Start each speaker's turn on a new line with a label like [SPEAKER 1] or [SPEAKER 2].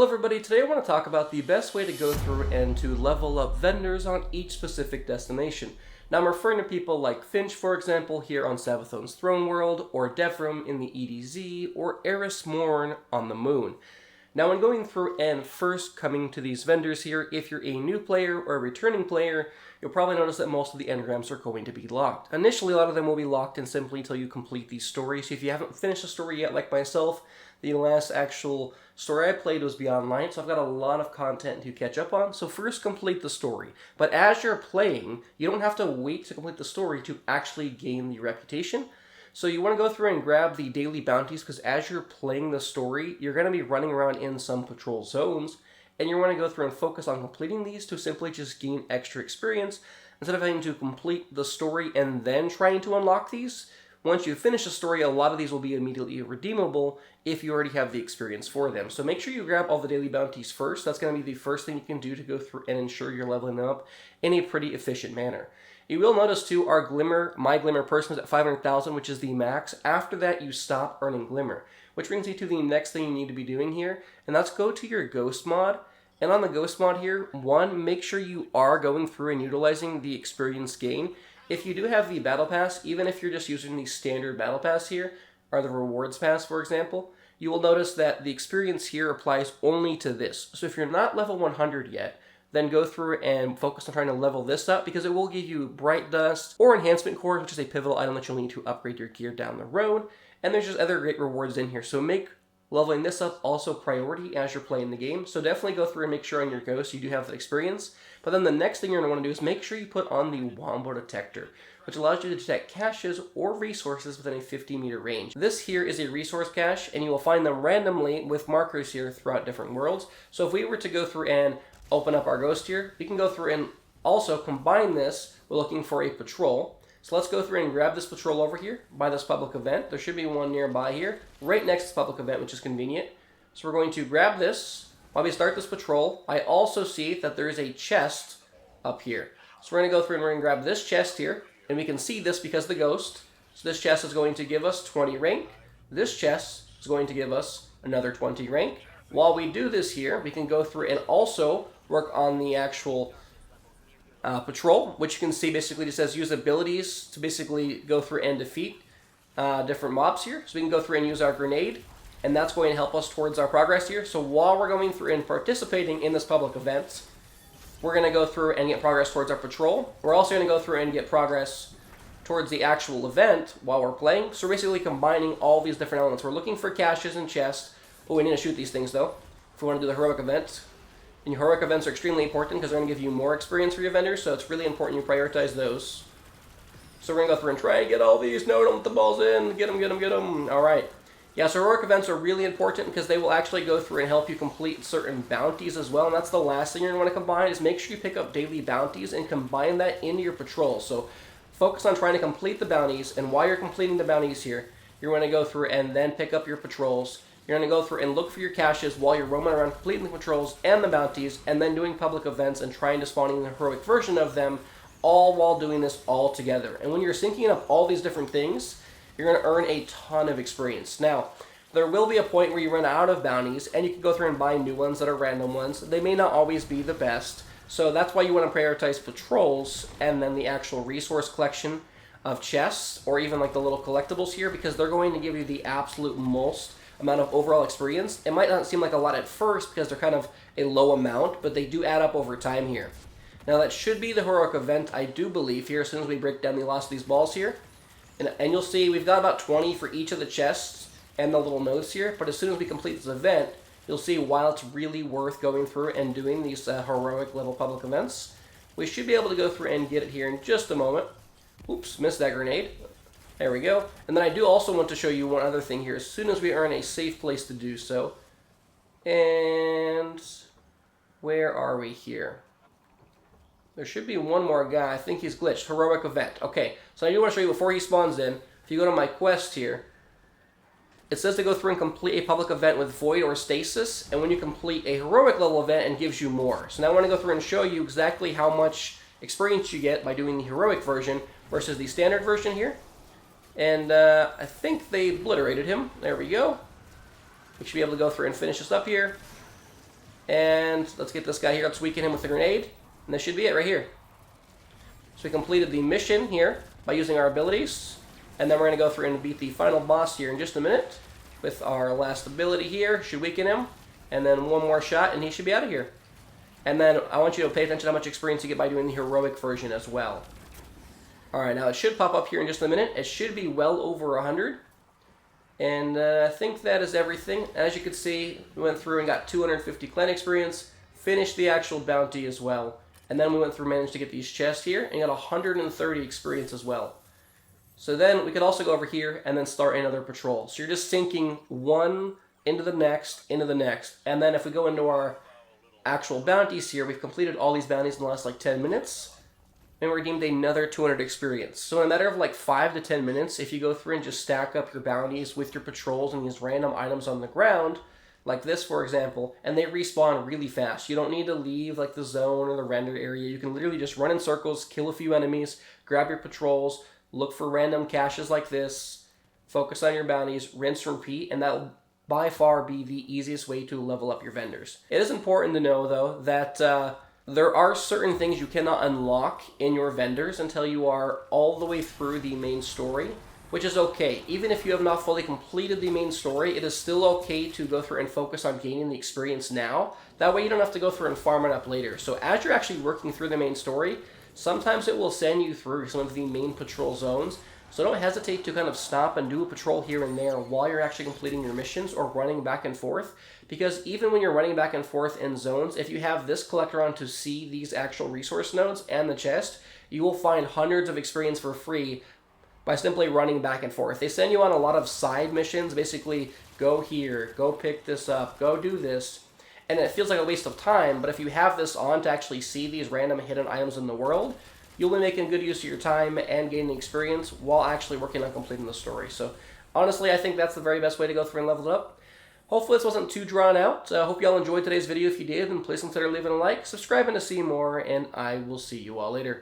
[SPEAKER 1] Hello everybody, today I want to talk about the best way to go through and to level up vendors on each specific destination. Now I'm referring to people like Fynch, for example, here on Savathun's Throne World, or Devrim in the EDZ, or Eris Morne on the Moon. Now when going through and first coming to these vendors here, if you're a new player or a returning player, you'll probably notice that most of the engrams are going to be locked. Initially, a lot of them will be locked in simply until you complete these stories. So if you haven't finished a story yet, like myself, the last actual story I played was Beyond Light, so I've got a lot of content to catch up on. So first complete the story. But as you're playing, you don't have to wait to complete the story to actually gain the reputation. So you want to go through and grab the daily bounties, because as you're playing the story, you're going to be running around in some patrol zones, and you want to go through and focus on completing these to simply just gain extra experience, instead of having to complete the story and then trying to unlock these. Once you finish the story, a lot of these will be immediately redeemable if you already have the experience for them. So make sure you grab all the daily bounties first. That's going to be the first thing you can do to go through and ensure you're leveling them up in a pretty efficient manner. You will notice too, our Glimmer, my Glimmer person is at 500,000, which is the max. After that, you stop earning Glimmer, which brings you to the next thing you need to be doing here, and that's go to your Ghost mod. And on the Ghost mod here, one, make sure you are going through and utilizing the experience gain. If you do have the Battle Pass, even if you're just using the standard Battle Pass here, or the Rewards Pass, for example, you will notice that the experience here applies only to this. So if you're not level 100 yet, then go through and focus on trying to level this up, because it will give you Bright Dust or Enhancement Cores, which is a pivotal item that you'll need to upgrade your gear down the road. And there's just other great rewards in here. So make leveling this up also priority as you're playing the game. So definitely go through and make sure on your Ghost you do have the experience. But then the next thing you're going to want to do is make sure you put on the Wombo Detector, which allows you to detect caches or resources within a 50-meter range. This here is a resource cache, and you will find them randomly with markers here throughout different worlds. So if we were to go through and open up our Ghost here, we can go through and also combine this with looking for a patrol. So let's go through and grab this patrol over here by this public event. There should be one nearby here, right next to the public event, which is convenient. So we're going to grab this while we start this patrol. I also see that there is a chest up here. So we're going to go through and we're going to grab this chest here, and we can see this because of the Ghost. So this chest is going to give us 20 rank. This chest is going to give us another 20 rank. While we do this here, we can go through and also work on the actual patrol, which you can see basically just says use abilities to basically go through and defeat different mobs here. So we can go through and use our grenade, and that's going to help us towards our progress here. So while we're going through and participating in this public event, we're going to go through and get progress towards our patrol. We're also going to go through and get progress towards the actual event while we're playing. So basically combining all these different elements. We're looking for caches and chests. Oh, we need to shoot these things though if we want to do the heroic event. And your heroic events are extremely important because they're going to give you more experience for your vendors, so it's really important you prioritize those. So we're going to go through and try and get all these. No, don't let the balls in. Get them, get them, get them. All right. Yeah, so heroic events are really important because they will actually go through and help you complete certain bounties as well. And that's the last thing you're going to want to combine, is make sure you pick up daily bounties and combine that into your patrol. So focus on trying to complete the bounties, and while you're completing the bounties here, you're going to go through and then pick up your patrols. You're going to go through and look for your caches while you're roaming around completing the patrols and the bounties, and then doing public events and trying to spawn in the heroic version of them, all while doing this all together. And when you're syncing up all these different things, you're going to earn a ton of experience. Now, there will be a point where you run out of bounties, and you can go through and buy new ones that are random ones. They may not always be the best, so that's why you want to prioritize patrols and then the actual resource collection of chests, or even like the little collectibles here, because they're going to give you the absolute most amount of overall experience. It might not seem like a lot at first because they're kind of a low amount, but they do add up over time here. Now that should be the heroic event, I do believe, here as soon as we break down the last of these balls here. And you'll see we've got about 20 for each of the chests and the little notes here, but as soon as we complete this event, you'll see why it's really worth going through and doing these heroic level public events. We should be able to go through and get it here in just a moment. Oops, missed that grenade. There we go. And then I do also want to show you one other thing here as soon as we earn a safe place to do so. And where are we here? There should be one more guy. I think he's glitched. Heroic event. Okay, so I do want to show you before he spawns in. If you go to my quest here, it says to go through and complete a public event with Void or Stasis. And when you complete a heroic level event, it gives you more. So now I want to go through and show you exactly how much experience you get by doing the heroic version versus the standard version here. And I think they obliterated him. There we go. We should be able to go through and finish this up here. And let's get this guy here. Let's weaken him with a grenade. And this should be it right here. So we completed the mission here by using our abilities. And then we're going to go through and beat the final boss here in just a minute with our last ability here. Should weaken him. And then one more shot and he should be out of here. And then I want you to pay attention to how much experience you get by doing the heroic version as well. Alright, now it should pop up here in just a minute. It should be well over 100. And I think that is everything. As you can see, we went through and got 250 clan experience, finished the actual bounty as well. And then we went through and managed to get these chests here and got 130 experience as well. So then we could also go over here and then start another patrol. So you're just sinking one into the next, And then if we go into our actual bounties here, we've completed all these bounties in the last like 10 minutes. And we redeemed another 200 experience. So in a matter of like 5 to 10 minutes, if you go through and just stack up your bounties with your patrols and these random items on the ground, like this for example, and they respawn really fast. You don't need to leave like the zone or the render area. You can literally just run in circles, kill a few enemies, grab your patrols, look for random caches like this, focus on your bounties, rinse and repeat, and that'll by far be the easiest way to level up your vendors. It is important to know though that there are certain things you cannot unlock in your vendors until you are all the way through the main story, which is okay. Even if you have not fully completed the main story, it is still okay to go through and focus on gaining the experience now. That way you don't have to go through and farm it up later. So as you're actually working through the main story, sometimes it will send you through some of the main patrol zones. So don't hesitate to kind of stop and do a patrol here and there while you're actually completing your missions or running back and forth. Because even when you're running back and forth in zones, if you have this collector on to see these actual resource nodes and the chest, you will find hundreds of experience for free by simply running back and forth. They send you on a lot of side missions, basically go here, go pick this up, go do this. And it feels like a waste of time, but if you have this on to actually see these random hidden items in the world, you'll be making good use of your time and gaining experience while actually working on completing the story. So honestly, I think that's the very best way to go through and level it up. Hopefully this wasn't too drawn out. I hope you all enjoyed today's video. If you did, then please consider leaving a like, subscribing to see more, and I will see you all later.